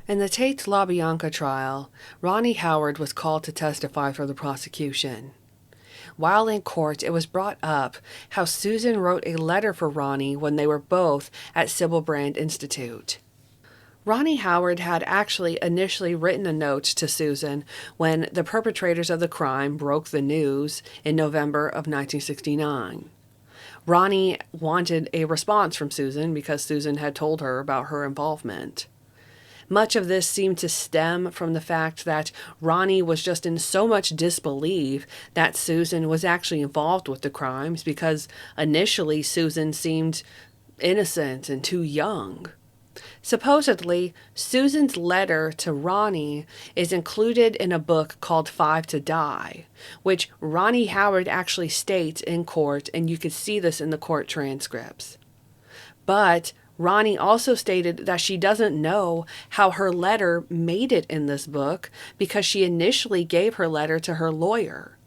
In the Tate LaBianca trial, Ronnie Howard was called to testify for the prosecution. While in court, it was brought up how Susan wrote a letter for Ronnie when they were both at Sybil Brand Institute. Ronnie Howard had actually initially written a note to Susan when the perpetrators of the crime broke the news in November of 1969. Ronnie wanted a response from Susan because Susan had told her about her involvement. Much of this seemed to stem from the fact that Ronnie was just in so much disbelief that Susan was actually involved with the crimes because initially Susan seemed innocent and too young. Supposedly, Susan's letter to Ronnie is included in a book called Five to Die, which Ronnie Howard actually states in court, and you can see this in the court transcripts. But Ronnie also stated that she doesn't know how her letter made it in this book because she initially gave her letter to her lawyer.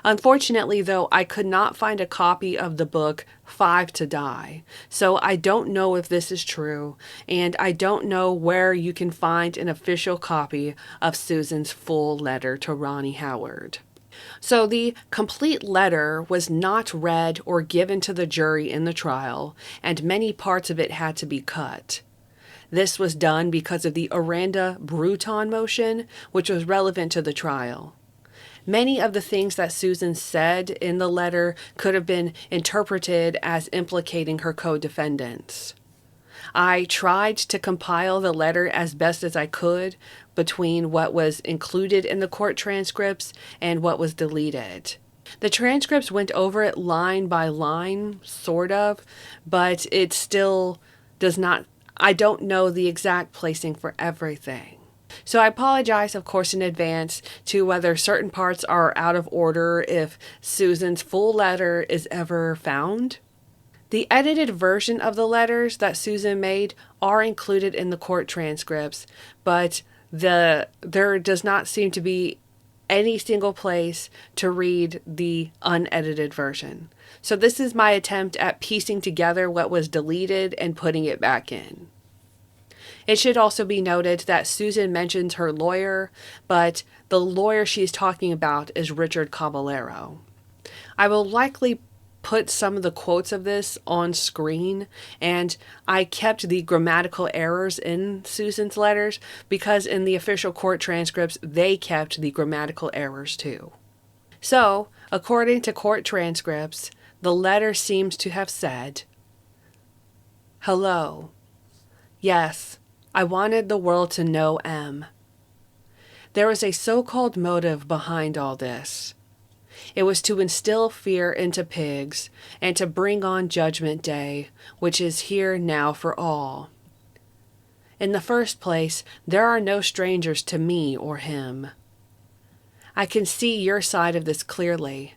Unfortunately, though, I could not find a copy of the book Five to Die, so I don't know if this is true, and I don't know where you can find an official copy of Susan's full letter to Ronnie Howard. So the complete letter was not read or given to the jury in the trial, and many parts of it had to be cut. This was done because of the Oranda Bruton motion, which was relevant to the trial. Many of the things that Susan said in the letter could have been interpreted as implicating her co-defendants. I tried to compile the letter as best as I could between what was included in the court transcripts and what was deleted. The transcripts went over it line by line, sort of, but it still does not, I don't know the exact placing for everything. So I apologize, of course, in advance to whether certain parts are out of order if Susan's full letter is ever found. The edited version of the letters that Susan made are included in the court transcripts, but there does not seem to be any single place to read the unedited version. So this is my attempt at piecing together what was deleted and putting it back in. It should also be noted that Susan mentions her lawyer, but the lawyer she's talking about is Richard Caballero. I will likely put some of the quotes of this on screen, and I kept the grammatical errors in Susan's letters because in the official court transcripts, they kept the grammatical errors too. So, according to court transcripts, the letter seems to have said, "Hello. Yes, I wanted the world to know M. There was a so-called motive behind all this. It was to instill fear into pigs and to bring on Judgment Day, which is here now for all. In the first place, there are no strangers to me or him. I can see your side of this clearly,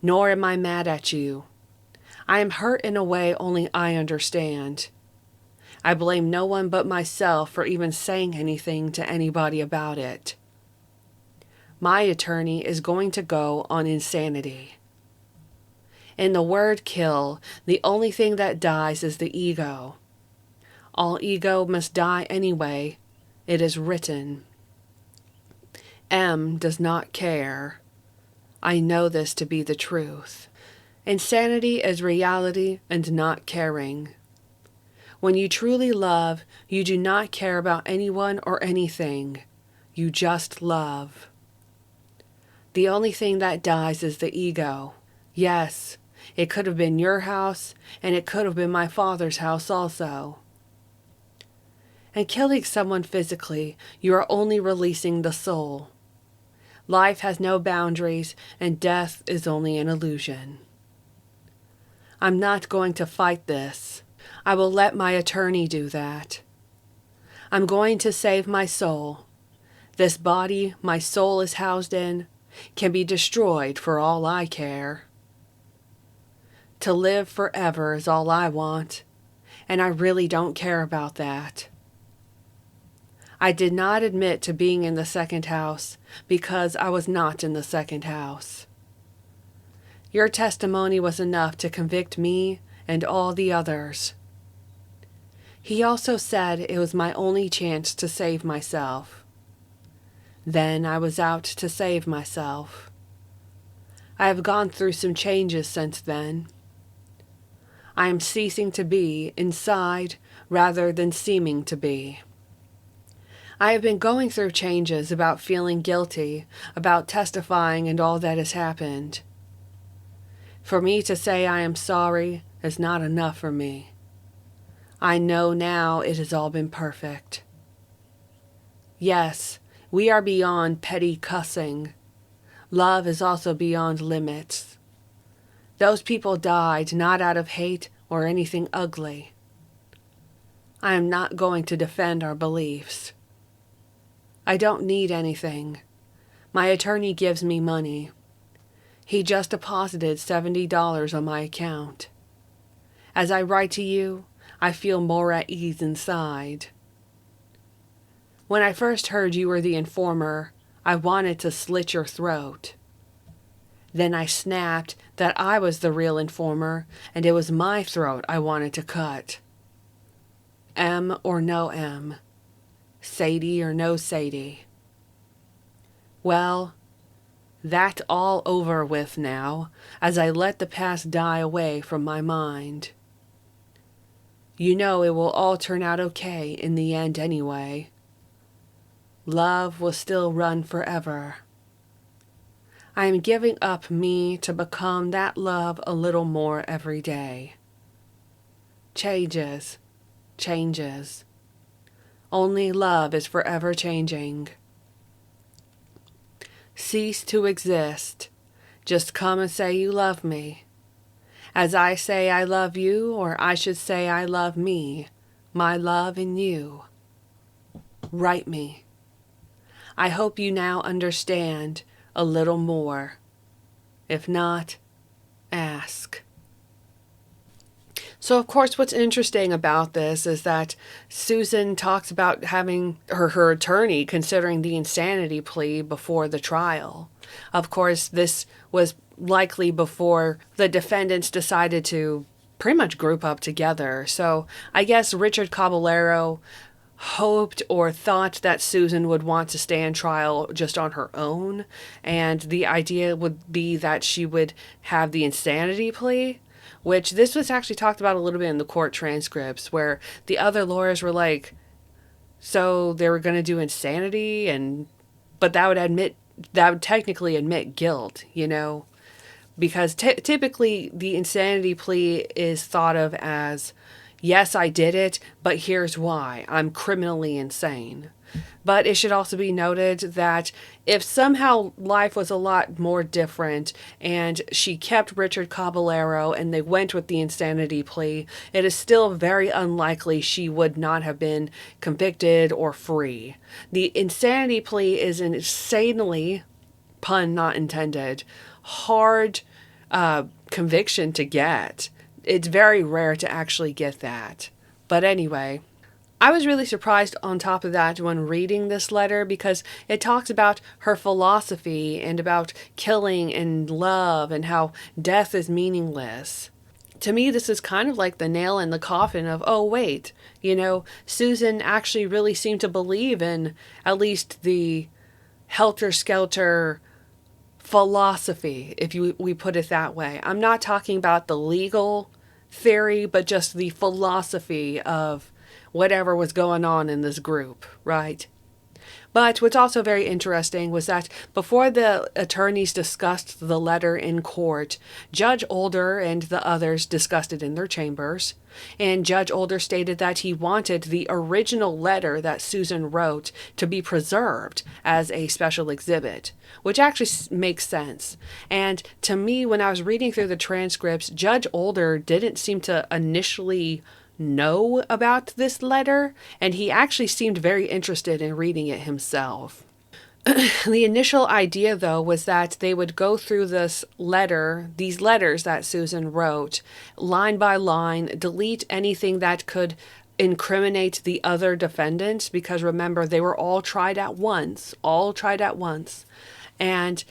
nor am I mad at you. I am hurt in a way only I understand. I blame no one but myself for even saying anything to anybody about it. My attorney is going to go on insanity. In the word kill, the only thing that dies is the ego. All ego must die anyway. It is written. M does not care. I know this to be the truth. Insanity is reality and not caring. When you truly love, you do not care about anyone or anything. You just love. The only thing that dies is the ego. Yes, it could have been your house, and it could have been my father's house also. In killing someone physically, you are only releasing the soul. Life has no boundaries, and death is only an illusion. I'm not going to fight this. I will let my attorney do that. I'm going to save my soul. This body my soul is housed in can be destroyed for all I care. To live forever is all I want, and I really don't care about that. I did not admit to being in the second house because I was not in the second house. Your testimony was enough to convict me and all the others. He also said it was my only chance to save myself. Then I was out to save myself. I have gone through some changes since then. I am ceasing to be inside rather than seeming to be. I have been going through changes about feeling guilty, about testifying and all that has happened. For me to say I am sorry is not enough for me. I know now it has all been perfect. Yes, we are beyond petty cussing. Love is also beyond limits. Those people died not out of hate or anything ugly. I am not going to defend our beliefs. I don't need anything. My attorney gives me money. He just deposited $70 on my account. As I write to you, I feel more at ease inside. When I first heard you were the informer, I wanted to slit your throat. Then I snapped that I was the real informer, and it was my throat I wanted to cut. M or no M. Sadie or no Sadie. Well, that's all over with now, as I let the past die away from my mind. You know it will all turn out okay in the end anyway. Love will still run forever. I am giving up me to become that love a little more every day. Changes. Only love is forever changing. Cease to exist. Just come and say you love me. As I say I love you, or I should say I love me, my love in you. Write me. I hope you now understand a little more. If not, ask. So, of course, what's interesting about this is that Susan talks about having her attorney considering the insanity plea before the trial. Of course, this was likely before the defendants decided to pretty much group up together. So I guess Richard Caballero hoped or thought that Susan would want to stand trial just on her own, and the idea would be that she would have the insanity plea, which this was actually talked about a little bit in the court transcripts, where the other lawyers were like, so they were going to do insanity, but that would technically admit guilt, because typically the insanity plea is thought of as, yes, I did it, but here's why. I'm criminally insane. But it should also be noted that if somehow life was a lot more different and she kept Richard Caballero and they went with the insanity plea, it is still very unlikely she would not have been convicted or free. The insanity plea is an insanely, pun not intended, hard conviction to get. It's very rare to actually get that. But anyway, I was really surprised on top of that when reading this letter, because it talks about her philosophy and about killing and love and how death is meaningless. To me, this is kind of like the nail in the coffin of, oh, wait, Susan actually really seemed to believe in at least the helter-skelter philosophy, if we put it that way. I'm not talking about the legal theory, but just the philosophy of whatever was going on in this group, right? But what's also very interesting was that before the attorneys discussed the letter in court, Judge Older and the others discussed it in their chambers, and Judge Older stated that he wanted the original letter that Susan wrote to be preserved as a special exhibit, which actually makes sense. And to me, when I was reading through the transcripts, Judge Older didn't seem to initially know about this letter, and he actually seemed very interested in reading it himself. The initial idea, though, was that they would go through these letters that Susan wrote, line by line, delete anything that could incriminate the other defendants, because remember, they were all tried at once, and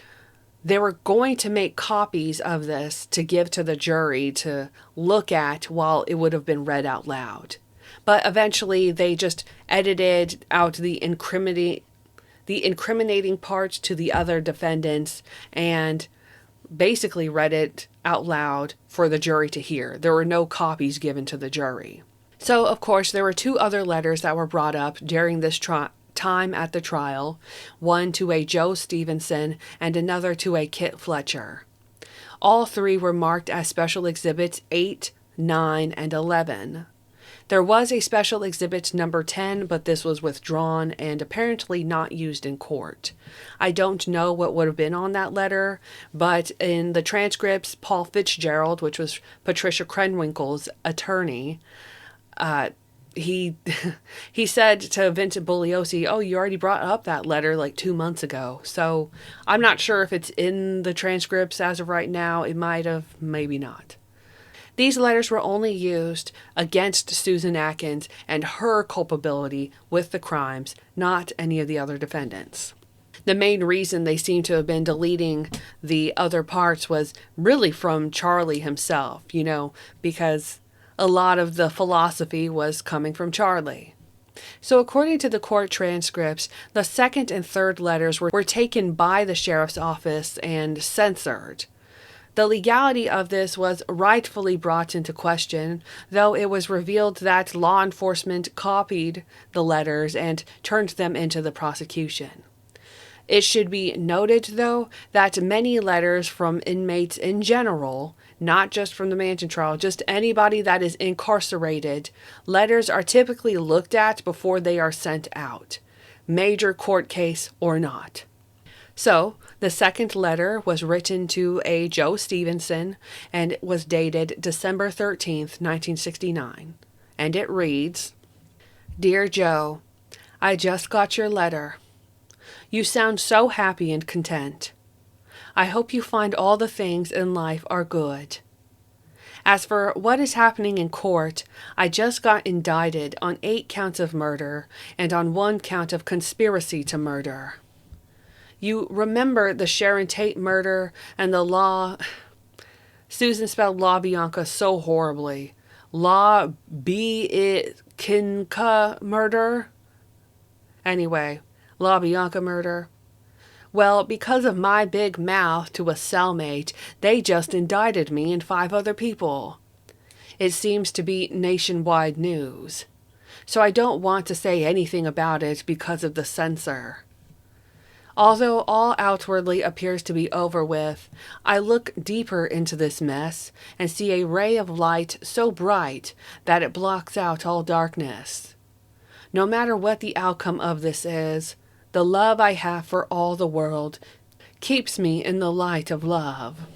they were going to make copies of this to give to the jury to look at while it would have been read out loud. But eventually they just edited out the incriminating parts to the other defendants and basically read it out loud for the jury to hear. There were no copies given to the jury. So, of course, there were two other letters that were brought up during this time at the trial, one to a Joe Stevenson and another to a Kit Fletcher. All three were marked as Special Exhibits 8, 9, and 11. There was a Special Exhibit number 10, but this was withdrawn and apparently not used in court. I don't know what would have been on that letter, but in the transcripts, Paul Fitzgerald, which was Patricia Krenwinkel's attorney, he he said to Vincent Bugliosi, "Oh, you already brought up that letter like 2 months ago." So I'm not sure if it's in the transcripts as of right now. It might have, maybe not. These letters were only used against Susan Atkins and her culpability with the crimes, not any of the other defendants. The main reason they seem to have been deleting the other parts was really from Charlie himself, because a lot of the philosophy was coming from Charlie. So according to the court transcripts, the second and third letters were taken by the sheriff's office and censored. The legality of this was rightfully brought into question, though it was revealed that law enforcement copied the letters and turned them into the prosecution. It should be noted, though, that many letters from inmates in general, not just from the Manson trial, just anybody that is incarcerated, letters are typically looked at before they are sent out, major court case or not. So, the second letter was written to a Joe Stevenson, and it was dated December 13th, 1969. And it reads, "Dear Joe, I just got your letter. You sound so happy and content. I hope you find all the things in life are good. As for what is happening in court, I just got indicted on 8 counts of murder and on 1 count of conspiracy to murder. You remember the Sharon Tate murder and the law..." Susan spelled LaBianca so horribly. LaBianca murder? Anyway, LaBianca murder. Well, because of my big mouth to a cellmate, they just indicted me and 5 other people. It seems to be nationwide news. So I don't want to say anything about it because of the censor. Although all outwardly appears to be over with, I look deeper into this mess and see a ray of light so bright that it blocks out all darkness. No matter what the outcome of this is, the love I have for all the world keeps me in the light of love.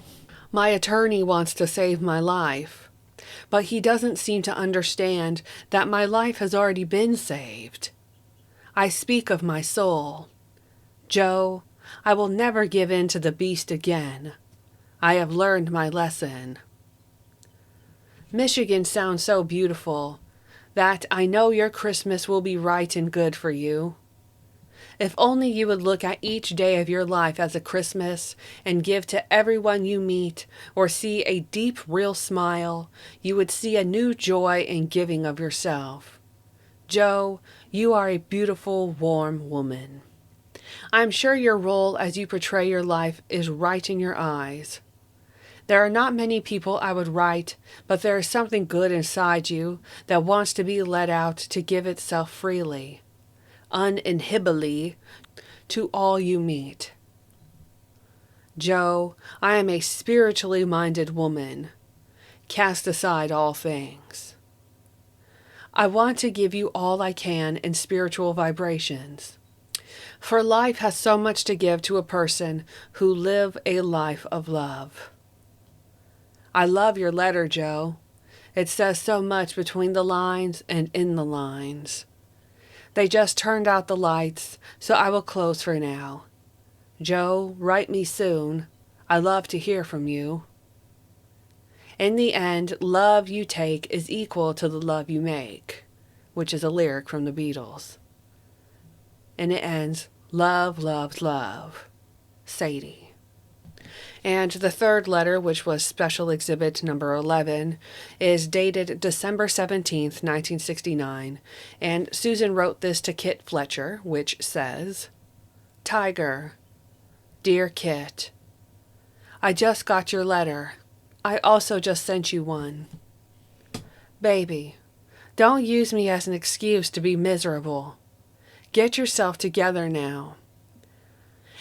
My attorney wants to save my life, but he doesn't seem to understand that my life has already been saved. I speak of my soul. Joe, I will never give in to the beast again. I have learned my lesson. Michigan sounds so beautiful that I know your Christmas will be right and good for you. If only you would look at each day of your life as a Christmas and give to everyone you meet, or see a deep, real smile, you would see a new joy in giving of yourself. Joe, you are a beautiful, warm woman. I'm sure your role as you portray your life is right in your eyes. There are not many people I would write, but there is something good inside you that wants to be let out to give itself freely, uninhibitedly, to all you meet. Joe, I am a spiritually minded woman. Cast aside all things. I want to give you all I can in spiritual vibrations. For life has so much to give to a person who live a life of love. I love your letter, Joe. It says so much between the lines and in the lines. They just turned out the lights, so I will close for now. Joe, write me soon. I love to hear from you. In the end, love you take is equal to the love you make, which is a lyric from the Beatles. And it ends, love, love, love. Sadie. And the third letter, which was Special Exhibit number 11, is dated December 17th, 1969. And Susan wrote this to Kit Fletcher, which says, Tiger, Dear Kit, I just got your letter. I also just sent you one. Baby, don't use me as an excuse to be miserable. Get yourself together now.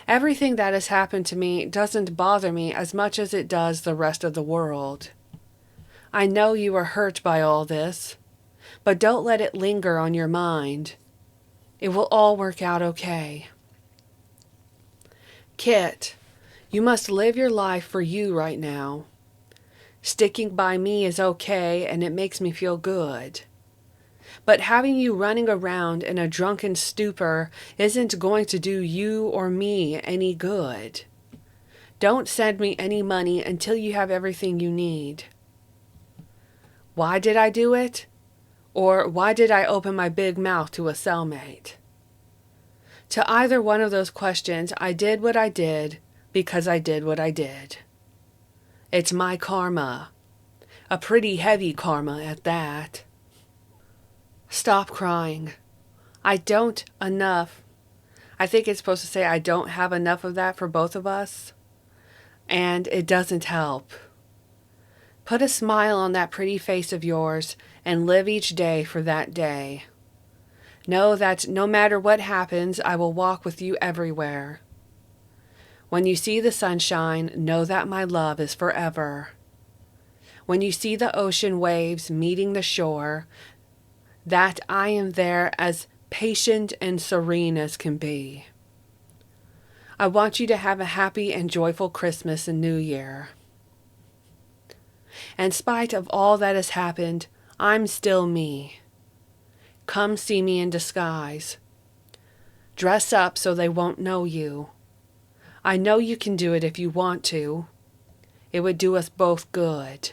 Everything that has happened to me doesn't bother me as much as it does the rest of the world. I know you are hurt by all this, but don't let it linger on your mind. It will all work out okay. Kit, you must live your life for you right now. Sticking by me is okay and it makes me feel good. But having you running around in a drunken stupor isn't going to do you or me any good. Don't send me any money until you have everything you need. Why did I do it? Or why did I open my big mouth to a cellmate? To either one of those questions, I did what I did because I did what I did. It's my karma. A pretty heavy karma at that. Stop crying. I don't enough. I think it's supposed to say I don't have enough of that for both of us. And it doesn't help. Put a smile on that pretty face of yours and live each day for that day. Know that no matter what happens, I will walk with you everywhere. When you see the sunshine, know that my love is forever. When you see the ocean waves meeting the shore, that I am there as patient and serene as can be. I want you to have a happy and joyful Christmas and New Year. In spite of all that has happened, I'm still me. Come see me in disguise. Dress up so they won't know you. I know you can do it if you want to. It would do us both good.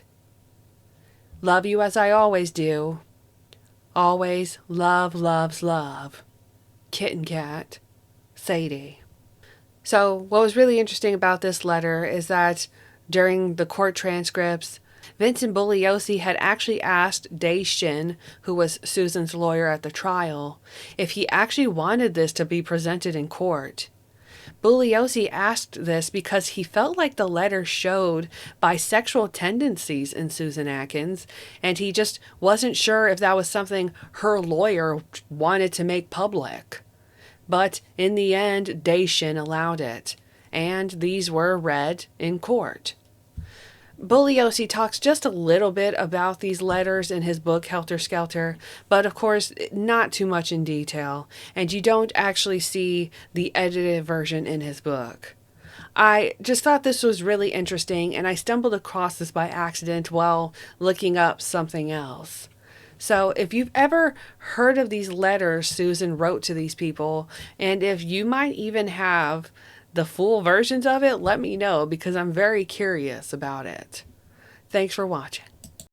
Love you as I always do. Always love, loves, love. Kitten Cat, Sadie. So what was really interesting about this letter is that during the court transcripts, Vincent Bugliosi had actually asked Daishin, who was Susan's lawyer at the trial, if he actually wanted this to be presented in court. Bugliosi asked this because he felt like the letter showed bisexual tendencies in Susan Atkins, and he just wasn't sure if that was something her lawyer wanted to make public. But in the end, Daishin allowed it, and these were read in court. Bugliosi talks just a little bit about these letters in his book Helter Skelter, but of course not too much in detail, and you don't actually see the edited version in his book. I just thought this was really interesting, and I stumbled across this by accident while looking up something else. So if you've ever heard of these letters Susan wrote to these people, and if you might even have the full versions of it, let me know because I'm very curious about it. Thanks for watching.